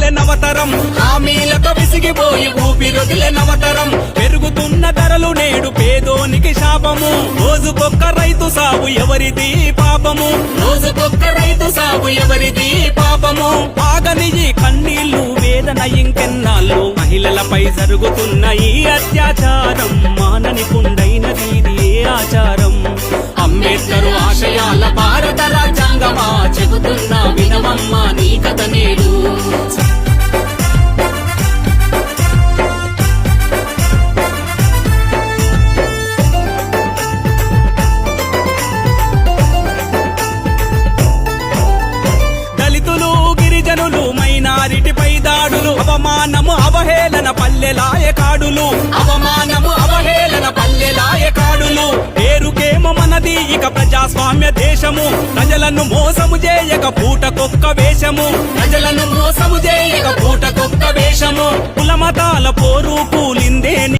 పుట్టే నవతరం, హామీలకు విసిగిపోయి ఊపిరొదిలే నవతరం. పెరుగుతున్న ధరలు నేడు పేదోనికి శాపము, రోజుకొక్క రైతు సాగు ఎవరిది పాపము, రోజుకొక్క రైతు సాగు ఎవరిది పాపము. ఆగని ఈ కన్నీళ్లు వేదన ఇంకెన్నాళ్ళు, మహిళలపై జరుగుతున్న ఈ అత్యాచారం మానని పుండైనది ఇది ఏ ఆచారం. అంబేద్కర్ ఆశయాల భారత రాజ్యాంగమా, చెబుతున్నా వినమమ్మా నీ కథ నేడు. దళితులు గిరిజనులు మైనారిటీపై దాడులు, అవమానము అవహేళన పల్లెలాయ కాడులు, అవమానము అవహేళన పల్లెలాయ కాడులు. పేరుకేమో మనది ఇక ప్రజాస్వామ్య దేశము, ప్రజలను మోసము చేయక పూటకొక్క వేషము, ప్రజలను మోసము చేయక పూటకొక్క వేషము. కుల మతాల పోరుకు